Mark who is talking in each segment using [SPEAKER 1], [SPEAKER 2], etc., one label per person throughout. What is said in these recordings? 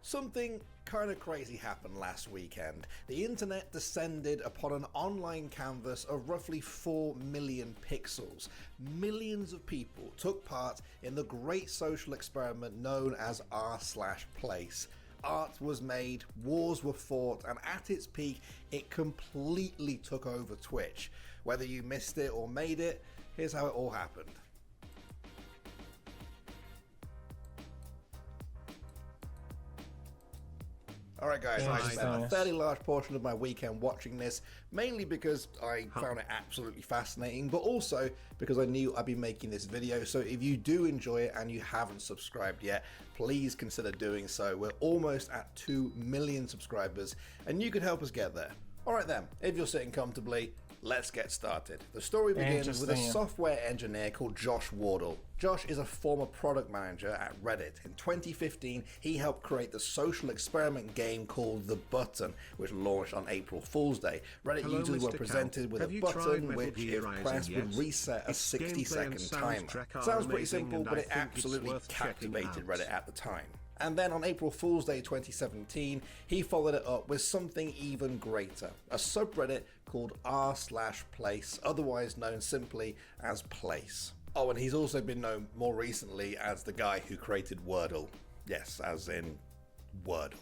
[SPEAKER 1] Something kind of crazy happened last weekend. The internet descended upon an online canvas of roughly 4 million pixels. Millions of people took part in the great social experiment known as r/place. Art was made, wars were fought, and at its peak, it completely took over Twitch. Whether you missed it or made it, here's how it all happened. Alright guys, I spent a fairly large portion of my weekend watching this, mainly because I found it absolutely fascinating, but also because I knew I'd be making this video. So if you do enjoy it and you haven't subscribed yet, please consider doing so. We're almost at 2 million subscribers and you could help us get there. Alright then, if you're sitting comfortably, let's get started. The story begins with a software engineer called Josh Wardle. Josh is a former product manager at Reddit. In 2015, he helped create the social experiment game called The Button, which launched on April Fool's Day. Reddit users were presented with a button which, if pressed, would reset a 60-second timer. Sounds pretty simple, but it absolutely captivated Reddit at the time. And then on April Fool's Day 2017, he followed it up with something even greater, a subreddit called r/place, otherwise known simply as Place. Oh, and he's also been known more recently as the guy who created Wordle. Yes, as in Wordle.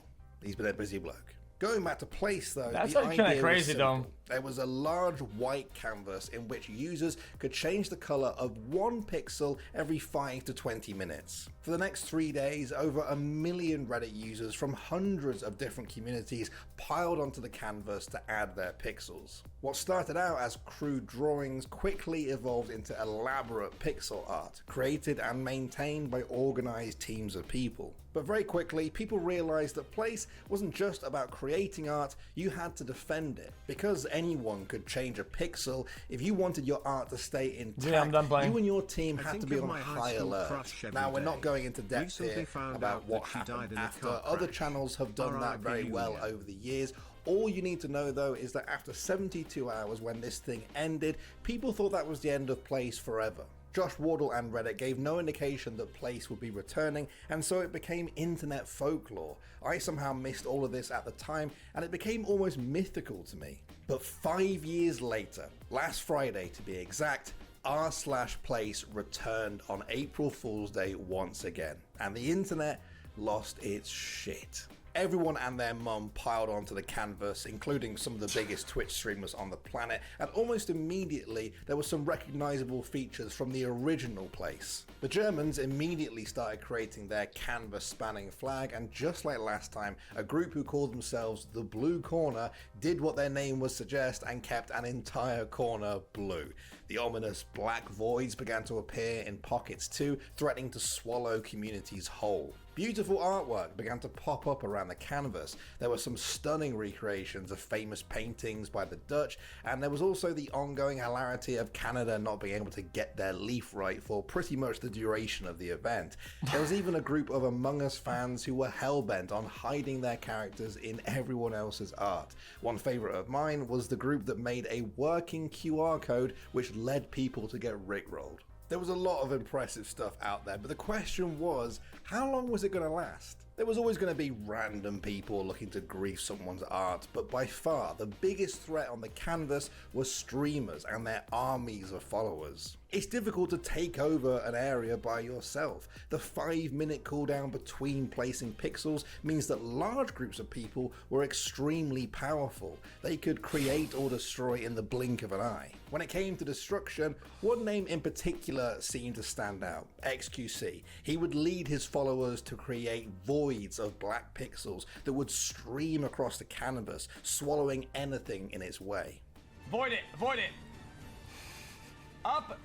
[SPEAKER 1] He's been a busy bloke. Going back to Place though,
[SPEAKER 2] that's
[SPEAKER 1] the
[SPEAKER 2] like kind
[SPEAKER 1] idea
[SPEAKER 2] of crazy
[SPEAKER 1] was
[SPEAKER 2] though.
[SPEAKER 1] There was a large white canvas in which users could change the color of 1 pixel every 5 to 20 minutes. For the next 3 days, over 1 million Reddit users from hundreds of different communities piled onto the canvas to add their pixels. What started out as crude drawings quickly evolved into elaborate pixel art, created and maintained by organized teams of people. But very quickly, people realized that Place wasn't just about creating art, you had to defend it. Because anyone could change a pixel, if you wanted your art to stay intact, you and your team had to be on high alert. Now, we're not going into depth here about what happened after. Other channels have done that very well over the years. All you need to know though is that after 72 hours when this thing ended, people thought that was the end of Place forever. Josh Wardle and Reddit gave no indication that Place would be returning, and so it became internet folklore. I somehow missed all of this at the time, and it became almost mythical to me. But 5 years later, last Friday to be exact, r/place returned on April Fool's Day once again, and the internet lost its shit. Everyone and their mum piled onto the canvas, including some of the biggest Twitch streamers on the planet, and almost immediately there were some recognizable features from the original Place. The Germans immediately started creating their canvas-spanning flag, and just like last time, a group who called themselves the Blue Corner did what their name would suggest and kept an entire corner blue. The ominous black voids began to appear in pockets too, threatening to swallow communities whole. Beautiful artwork began to pop up around the canvas. There were some stunning recreations of famous paintings by the Dutch, and there was also the ongoing hilarity of Canada not being able to get their leaf right for pretty much the duration of the event. There was even a group of Among Us fans who were hellbent on hiding their characters in everyone else's art. One favourite of mine was the group that made a working QR code which led people to get rickrolled. There was a lot of impressive stuff out there, but the question was, how long was it going to last? There was always going to be random people looking to grief someone's art, but by far the biggest threat on the canvas was streamers and their armies of followers. It's difficult to take over an area by yourself. The 5-minute cooldown between placing pixels means that large groups of people were extremely powerful. They could create or destroy in the blink of an eye. When it came to destruction, one name in particular seemed to stand out: xQc. He would lead his followers to create voids of black pixels that would stream across the canvas, swallowing anything in its way.
[SPEAKER 2] Void it, void it. Up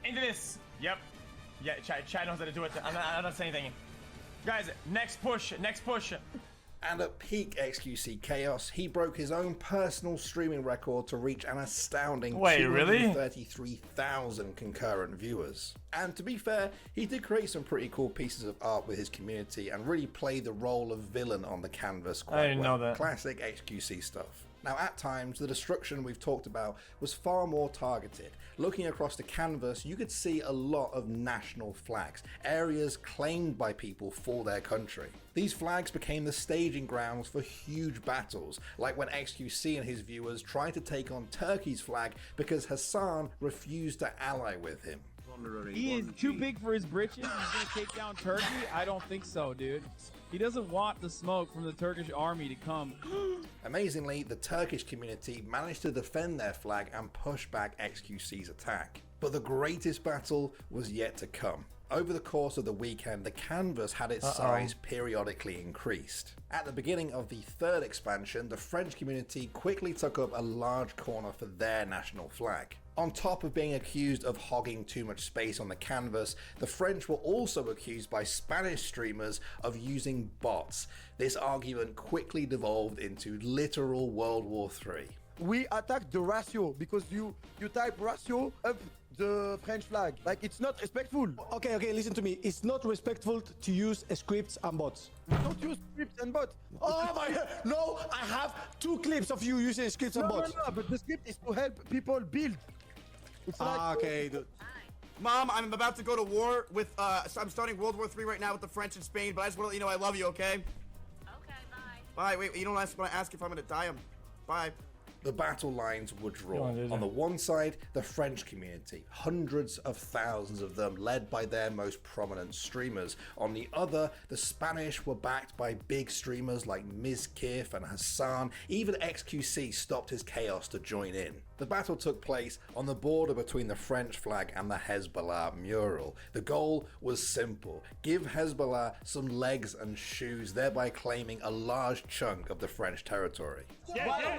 [SPEAKER 2] into this. Yep. Yeah, Chad knows how to do it. I'm not saying anything. Guys, next push, next push.
[SPEAKER 1] And at peak xQc chaos, he broke his own personal streaming record to reach an astounding 233,000 concurrent viewers. And to be fair, he did create some pretty cool pieces of art with his community and really played the role of villain on the canvas quite well. Classic xQc stuff. Now at times, the destruction we've talked about was far more targeted. Looking across the canvas, you could see a lot of national flags, areas claimed by people for their country. These flags became the staging grounds for huge battles, like when xQc and his viewers tried to take on Turkey's flag because Hassan refused to ally with him.
[SPEAKER 3] He is too big for his britches. He's gonna take down Turkey? I don't think so, dude. He doesn't want the smoke from the Turkish army to come.
[SPEAKER 1] Amazingly, the Turkish community managed to defend their flag and push back xQc's attack. But the greatest battle was yet to come. Over the course of the weekend, the canvas had its size periodically increased. At the beginning of the third expansion, the French community quickly took up a large corner for their national flag. On top of being accused of hogging too much space on the canvas, the French were also accused by Spanish streamers of using bots. This argument quickly devolved into literal World War III.
[SPEAKER 4] We attacked the ratio because you type ratio up the French flag. Like, it's not respectful.
[SPEAKER 5] Okay, listen to me. It's not respectful to use scripts and bots.
[SPEAKER 4] We don't use scripts and bots.
[SPEAKER 5] Oh my god! No, I have 2 clips of you using scripts and bots.
[SPEAKER 4] No, but the script is to help people build. It's like,
[SPEAKER 5] okay, dude.
[SPEAKER 6] Mom, I'm about to go to war with, I'm starting World War III right now with the French and Spain, but I just want to let you know I love you, okay?
[SPEAKER 7] Okay, bye.
[SPEAKER 6] Bye, wait, you don't want to ask if I'm going to die. Bye.
[SPEAKER 1] The battle lines were drawn. On the one side, the French community, hundreds of thousands of them led by their most prominent streamers. On the other, the Spanish were backed by big streamers like Mizkif and Hassan. Even xQc stopped his chaos to join in. The battle took place on the border between the French flag and the Hezbollah mural. The goal was simple: give Hezbollah some legs and shoes, thereby claiming a large chunk of the French territory.
[SPEAKER 7] Everyone go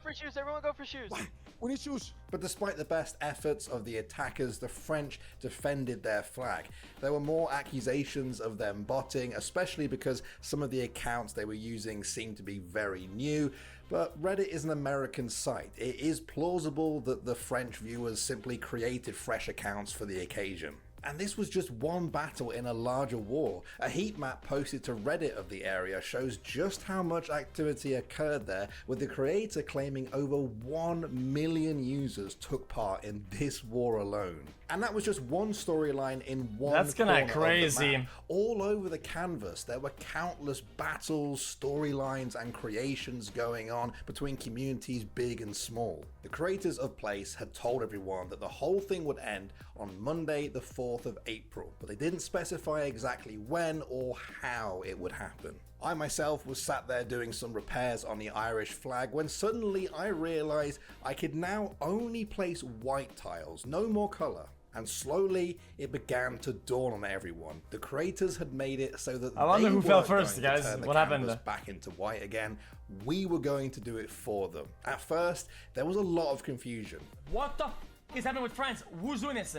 [SPEAKER 7] for shoes. Everyone go for shoes.
[SPEAKER 5] We need shoes.
[SPEAKER 1] But despite the best efforts of the attackers, the French defended their flag. There were more accusations of them botting, especially because some of the accounts they were using seemed to be very new. But Reddit is an American site. It is plausible that the French viewers simply created fresh accounts for the occasion. And this was just one battle in a larger war. A heat map posted to Reddit of the area shows just how much activity occurred there, with the creator claiming over 1 million users took part in this war alone. And that was just one storyline in one
[SPEAKER 2] That's kinda
[SPEAKER 1] corner
[SPEAKER 2] crazy.
[SPEAKER 1] of the map. All over the canvas, there were countless battles, storylines, and creations going on between communities big and small. The creators of Place had told everyone that the whole thing would end on Monday, the 4th of April, but they didn't specify exactly when or how it would happen. I myself was sat there doing some repairs on the Irish flag when suddenly I realized I could now only place white tiles, no more color. And slowly it began to dawn on everyone. The creators had made it so that
[SPEAKER 2] I wonder who fell
[SPEAKER 1] weren't
[SPEAKER 2] first,
[SPEAKER 1] going to
[SPEAKER 2] guys.
[SPEAKER 1] turn the
[SPEAKER 2] What happened?
[SPEAKER 1] canvas back into white again. We were going to do it for them. At first, there was a lot of confusion.
[SPEAKER 2] What the f is happening with France? Who's doing this?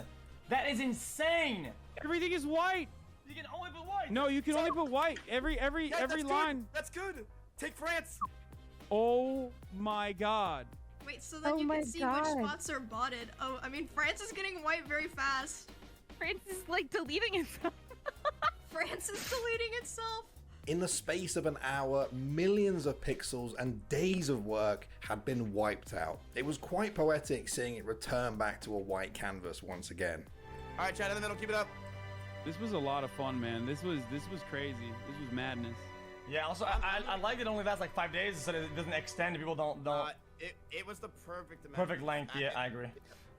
[SPEAKER 2] That is insane.
[SPEAKER 3] Everything is white.
[SPEAKER 2] You can only put white.
[SPEAKER 3] No, you can only put white. Every
[SPEAKER 6] That's
[SPEAKER 3] line.
[SPEAKER 6] Good. That's good. Take France.
[SPEAKER 3] Oh my god.
[SPEAKER 8] Wait, so then you can see which spots are botted. Oh, I mean, France is getting white very fast.
[SPEAKER 9] France is like deleting itself.
[SPEAKER 8] France is deleting itself.
[SPEAKER 1] In the space of an hour, millions of pixels and days of work had been wiped out. It was quite poetic seeing it return back to a white canvas once again.
[SPEAKER 6] All right, chat in the middle. Keep it up.
[SPEAKER 3] This was a lot of fun, man. This was crazy. This was madness.
[SPEAKER 2] Yeah. Also, I like it only lasts like 5 days, so that it doesn't extend. People don't.
[SPEAKER 6] It was the perfect amount.
[SPEAKER 2] Perfect length. Yeah, I agree.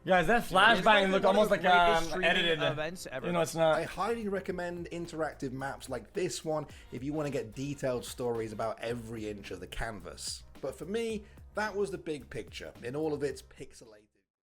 [SPEAKER 2] Guys, that flashbang looked almost like edited.
[SPEAKER 7] events ever.
[SPEAKER 2] You know, it's not.
[SPEAKER 1] I highly recommend interactive maps like this one if you want to get detailed stories about every inch of the canvas. But for me, that was the big picture in all of its pixelated.